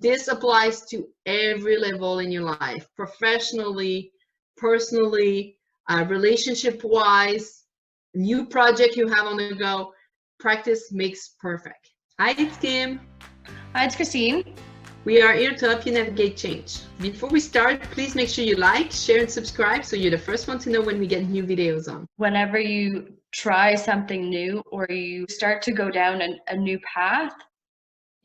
This applies to every level in your life, professionally, personally, relationship-wise, new project you have on the go. Practice makes perfect. Hi, it's Kim. Hi, it's Christine. We are here to help you navigate change. Before we start, please make sure you like, share, and subscribe so you're the first one to know when we get new videos on. Whenever you try something new or you start to go down a new path,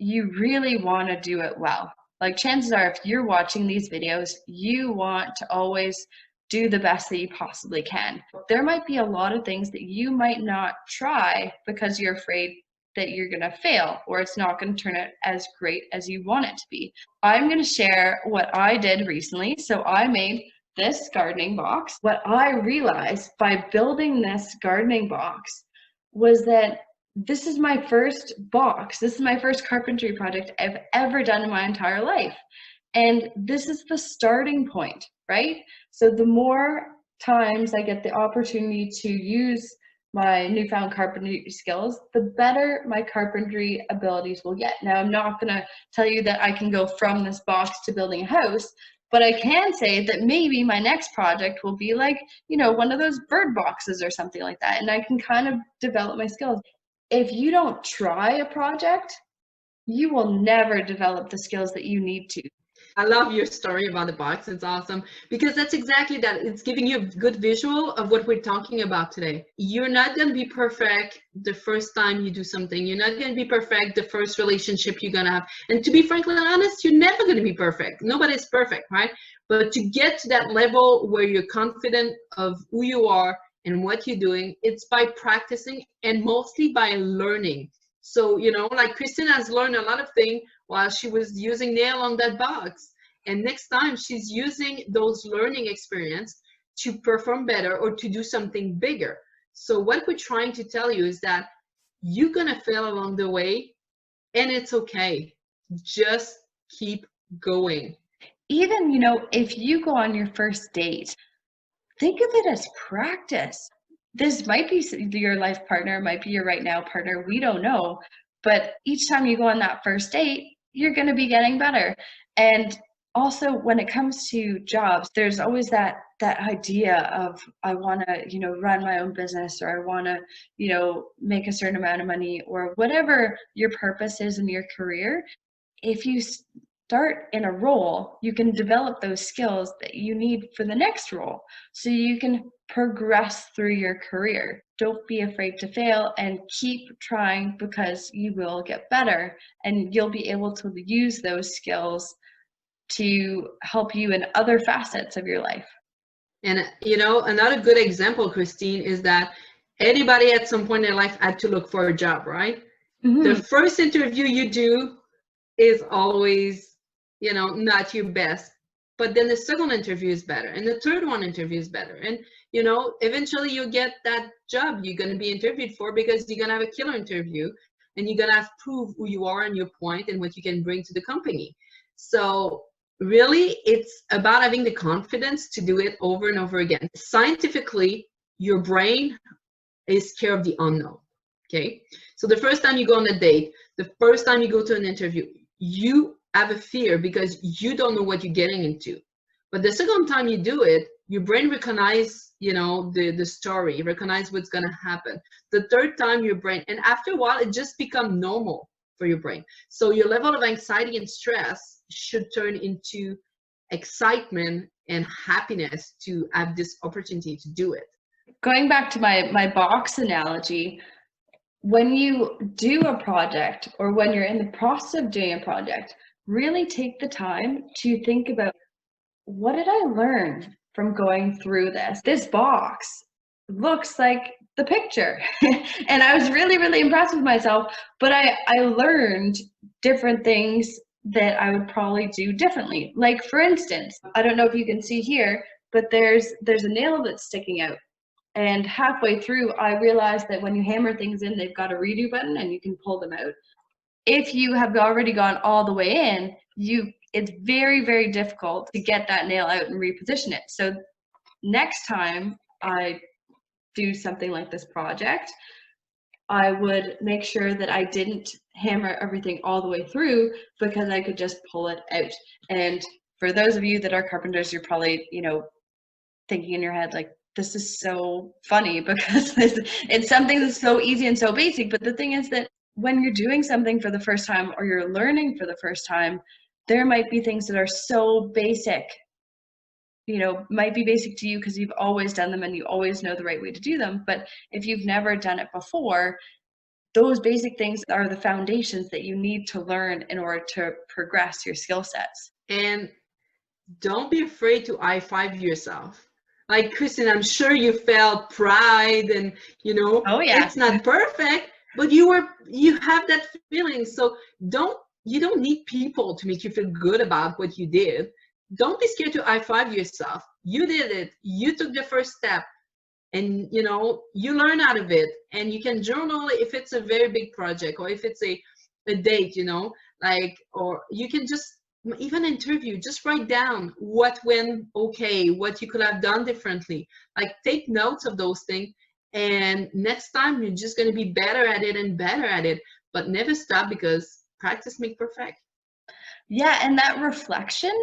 you really want to do it well. Like, chances are, if you're watching these videos, you want to always do the best that you possibly can. There might be a lot of things that you might not try because you're afraid that you're going to fail or it's not going to turn out as great as you want it to be. I'm going to share what I did recently. So I made this gardening box. What I realized by building this gardening box was that this is my first box. This is my first carpentry project I've ever done in my entire life. And this is the starting point, right? So the more times I get the opportunity to use my newfound carpentry skills, the better my carpentry abilities will get. Now, I'm not going to tell you that I can go from this box to building a house, but I can say that maybe my next project will be like, one of those bird boxes or something like that. And I can kind of develop my skills. If you don't try a project, you will never develop the skills that you need to. I love your story about the box. It's awesome because that's exactly that. It's giving you a good visual of what we're talking about today. You're not going to be perfect the first time you do something. You're not going to be perfect the first relationship you're going to have. And to be frankly honest, you're never going to be perfect. Nobody's perfect, right? But to get to that level where you're confident of who you are and what you're doing, it's by practicing and mostly by learning. So, like Christine has learned a lot of things while she was using nail on that box. And next time she's using those learning experience to perform better or to do something bigger. So what we're trying to tell you is that you're going to fail along the way and it's okay. Just keep going. Even, if you go on your first date, think of it as practice. This might be your life partner, might be your right now partner. We don't know. But each time you go on that first date, you're going to be getting better. And also, when it comes to jobs, there's always that idea of, I want to, run my own business, or I want to, make a certain amount of money, or whatever your purpose is in your career. If you start in a role, you can develop those skills that you need for the next role so you can progress through your career. Don't be afraid to fail and keep trying, because you will get better and you'll be able to use those skills to help you in other facets of your life. And another good example, Christine, is that anybody at some point in their life had to look for a job, right? Mm-hmm. The first interview you do is always, not your best. But then the second interview is better, and the third interview is better. And, eventually you'll get that job you're going to be interviewed for, because you're going to have a killer interview and you're going to have to prove who you are and your point and what you can bring to the company. So really, it's about having the confidence to do it over and over again. Scientifically, your brain is scared of the unknown. Okay. So the first time you go on a date, the first time you go to an interview, you have a fear because you don't know what you're getting into. But the second time you do it, your brain recognizes, the story, recognize what's going to happen. The third time, your brain, and after a while, it just becomes normal for your brain. So your level of anxiety and stress should turn into excitement and happiness to have this opportunity to do it. Going back to my box analogy, when you do a project, or when you're in the process of doing a project, really take the time to think about, what did I learn from going through this? This box looks like the picture. And I was really, really impressed with myself, but I learned different things that I would probably do differently. Like, for instance, I don't know if you can see here, but there's a nail that's sticking out. And halfway through, I realized that when you hammer things in, they've got a redo button and you can pull them out. If you have already gone all the way in, it's very, very difficult to get that nail out and reposition it. So next time I do something like this project, I would make sure that I didn't hammer everything all the way through because I could just pull it out. And for those of you that are carpenters, you're probably, thinking in your head, like, this is so funny because it's something that's so easy and so basic. But the thing is that when you're doing something for the first time or you're learning for the first time, there might be things that are so basic, might be basic to you because you've always done them and you always know the right way to do them. But if you've never done it before, those basic things are the foundations that you need to learn in order to progress your skill sets. And don't be afraid to high-five yourself. Like Kristen, I'm sure you felt pride and, Oh, yeah. It's not perfect, but you have that feeling. So you don't need people to make you feel good about what you did. Don't be scared to high-five yourself. You did it. You took the first step. And you learn out of it, and you can journal if it's a very big project or if it's a date, or you can just even interview, just write down what went okay, what you could have done differently, like take notes of those things, and next time you're just going to be better at it and better at it. But never stop, because practice makes perfect. Yeah, and that reflection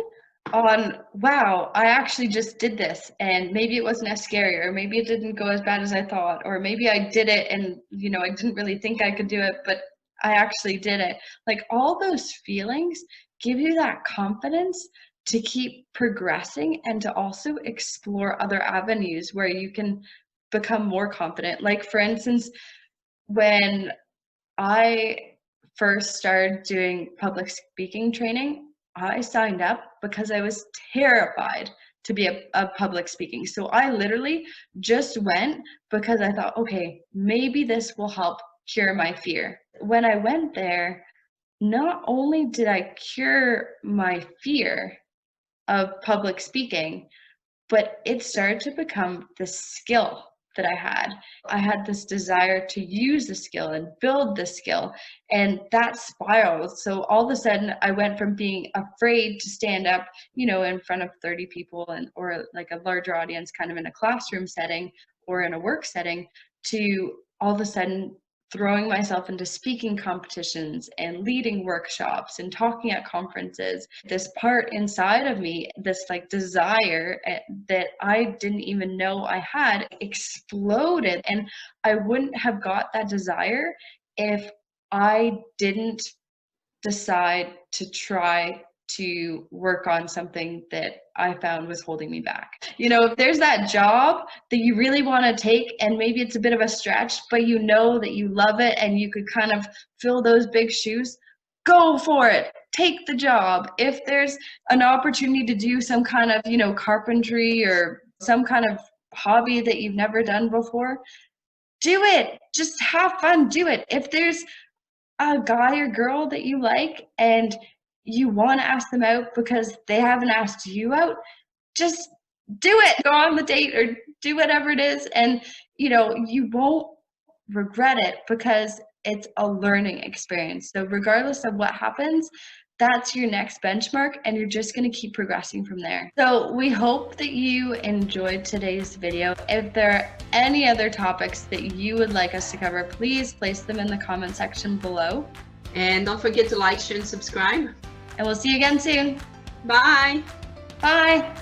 on, wow, I actually just did this, and maybe it wasn't as scary, or maybe it didn't go as bad as I thought, or maybe I did it and I didn't really think I could do it, but I actually did it. Like, all those feelings give you that confidence to keep progressing and to also explore other avenues where you can become more confident. Like, for instance, when I first started doing public speaking training, I signed up because I was terrified to be a public speaking. So I literally just went because I thought, okay, maybe this will help cure my fear. When I went there, not only did I cure my fear of public speaking, but it started to become the skill that I had. I had this desire to use the skill and build the skill, and that spiraled. So all of a sudden I went from being afraid to stand up, in front of 30 people or like a larger audience, kind of in a classroom setting or in a work setting, to all of a sudden throwing myself into speaking competitions and leading workshops and talking at conferences. This part inside of me, this like desire that I didn't even know I had, exploded. And I wouldn't have got that desire if I didn't decide to try to work on something that I found was holding me back. If there's that job that you really want to take, and maybe it's a bit of a stretch, but that you love it and you could kind of fill those big shoes, go for it. Take the job. If there's an opportunity to do some kind of, carpentry or some kind of hobby that you've never done before, do it. Just have fun. Do it. If there's a guy or girl that you like and you want to ask them out because they haven't asked you out, just do it. Go on the date or do whatever it is, and you won't regret it because it's a learning experience. So regardless of what happens, that's your next benchmark, and you're just going to keep progressing from there. So we hope that you enjoyed today's video. If there are any other topics that you would like us to cover, please place them in the comment section below. And don't forget to like, share, and subscribe. And we'll see you again soon. Bye. Bye.